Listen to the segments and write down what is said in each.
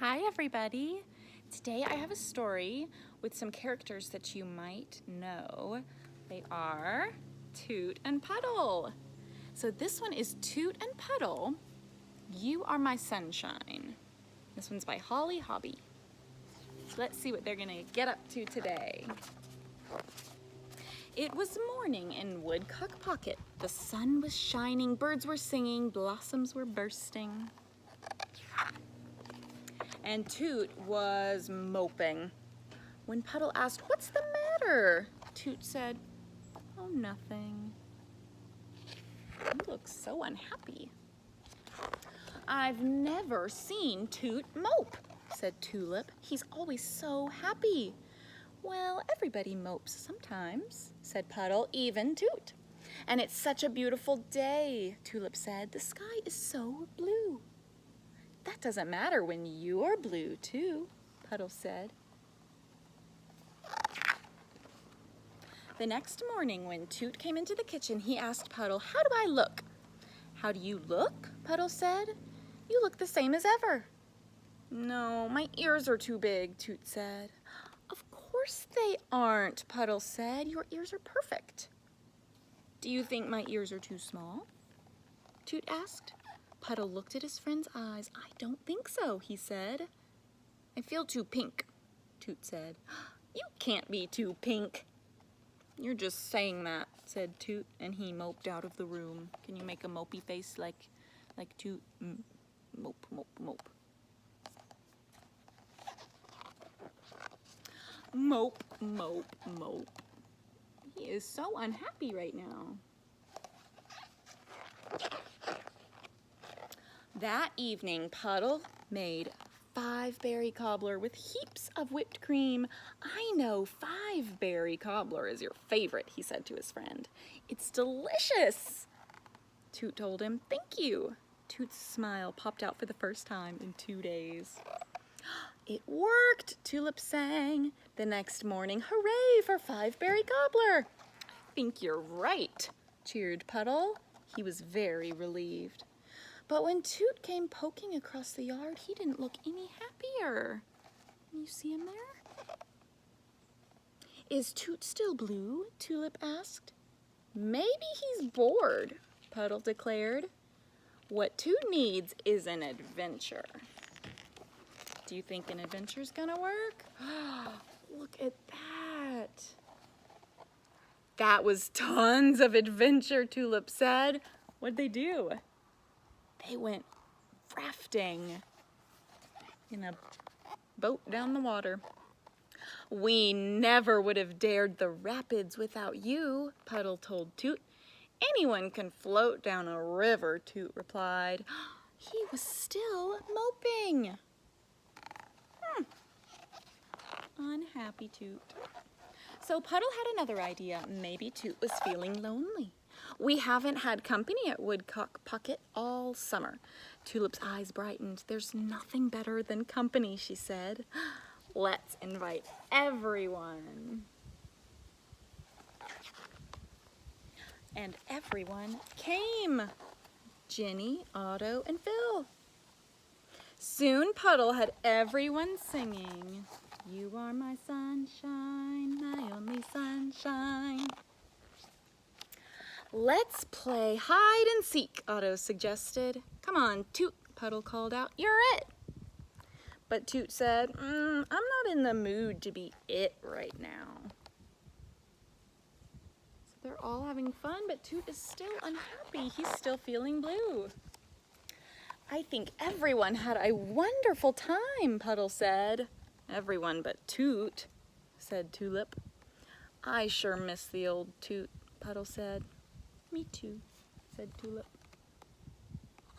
Hi everybody! Today I have a story with some characters that you might know. They are Toot and Puddle. So this one is Toot and Puddle, You Are My Sunshine. This one's by Hobbie. So let's see what they're gonna get up to today. It was morning in Woodcock Pocket. The sun was shining, birds were singing, blossoms were bursting. And Toot was moping. When Puddle asked, "What's the matter?" Toot said, "Oh, nothing." "You look so unhappy." "I've never seen Toot mope," said Tulip. "He's always so happy." "Well, everybody mopes sometimes," said Puddle, "even Toot." "And it's such a beautiful day," Tulip said. "The sky is so blue." "That doesn't matter when you're blue, too," Puddle said. The next morning, when Toot came into the kitchen, he asked Puddle, "How do I look?" "How do you look?" Puddle said. "You look the same as ever." "No, my ears are too big," Toot said. "Of course they aren't," Puddle said. "Your ears are perfect." "Do you think my ears are too small?" Toot asked. Puddle looked at his friend's eyes. "I don't think so," he said. "I feel too pink," Toot said. "You can't be too pink." "You're just saying that," said Toot, and he moped out of the room. Can you make a mopey face like Toot? Mope, mope, mope. Mope, mope, mope. He is so unhappy right now. That evening, Puddle made 5-berry cobbler with heaps of whipped cream. "I know 5-berry cobbler is your favorite," he said to his friend. "It's delicious." Toot told him, "Thank you." Toot's smile popped out for the first time in 2 days. "It worked," Tulip sang. The next morning, "Hooray for 5-berry cobbler." "I think you're right," cheered Puddle. He was very relieved. But when Toot came poking across the yard, he didn't look any happier. Can you see him there? "Is Toot still blue?" Tulip asked. "Maybe he's bored," Puddle declared. "What Toot needs is an adventure." Do you think an adventure's gonna work? Look at that. "That was tons of adventure," Tulip said. What'd they do? They went rafting in a boat down the water. "We never would have dared the rapids without you," Puddle told Toot. "Anyone can float down a river," Toot replied. He was still moping. Unhappy Toot. So Puddle had another idea. Maybe Toot was feeling lonely. "We haven't had company at Woodcock Pocket all summer." Tulip's eyes brightened. "There's nothing better than company," she said. "Let's invite everyone." And everyone came. Jenny, Otto, and Phil. Soon Puddle had everyone singing, "You are my sunshine, my only sunshine." "Let's play hide and seek," Otto suggested. "Come on, Toot," Puddle called out. "You're it." But Toot said, "I'm not in the mood to be it right now." So they're all having fun, but Toot is still unhappy. He's still feeling blue. "I think everyone had a wonderful time," Puddle said. "Everyone but Toot," said Tulip. "I sure miss the old Toot," Puddle said. "Me too," said Tulip.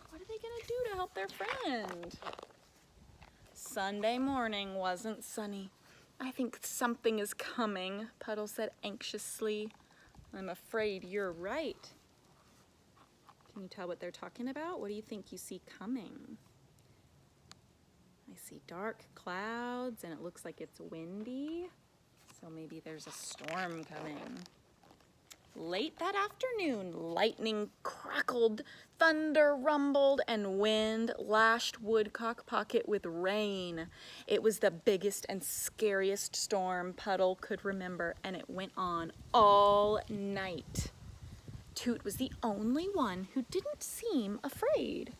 What are they gonna do to help their friend? Sunday morning wasn't sunny. "I think something is coming," Puddle said anxiously. "I'm afraid you're right." Can you tell what they're talking about? What do you think you see coming? I see dark clouds and it looks like it's windy. So maybe there's a storm coming. Late that afternoon, lightning crackled, thunder rumbled, and wind lashed Woodcock Pocket with rain. It was the biggest and scariest storm Puddle could remember, and it went on all night. Toot was the only one who didn't seem afraid.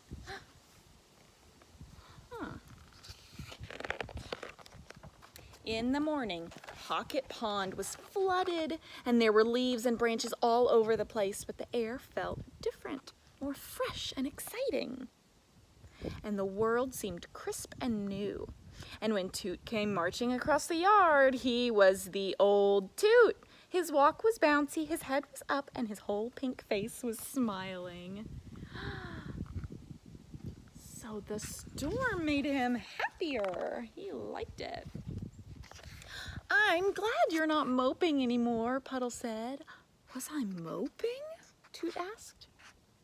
In the morning, Pocket Pond was flooded, and there were leaves and branches all over the place, but the air felt different, more fresh and exciting. And the world seemed crisp and new. And when Toot came marching across the yard, he was the old Toot. His walk was bouncy, his head was up, and his whole pink face was smiling. So the storm made him happier. He liked it. "I'm glad you're not moping anymore," Puddle said. "Was I moping?" Toot asked.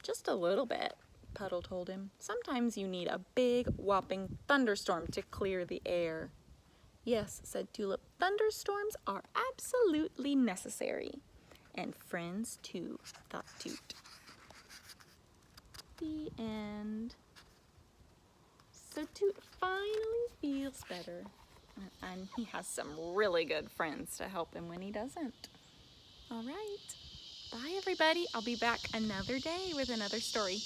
"Just a little bit," Puddle told him. "Sometimes you need a big, whopping thunderstorm to clear the air." "Yes," said Tulip, "thunderstorms are absolutely necessary. And friends, too," thought Toot. The end. So Toot finally feels better. And he has some really good friends to help him when he doesn't. All right. Bye, everybody. I'll be back another day with another story.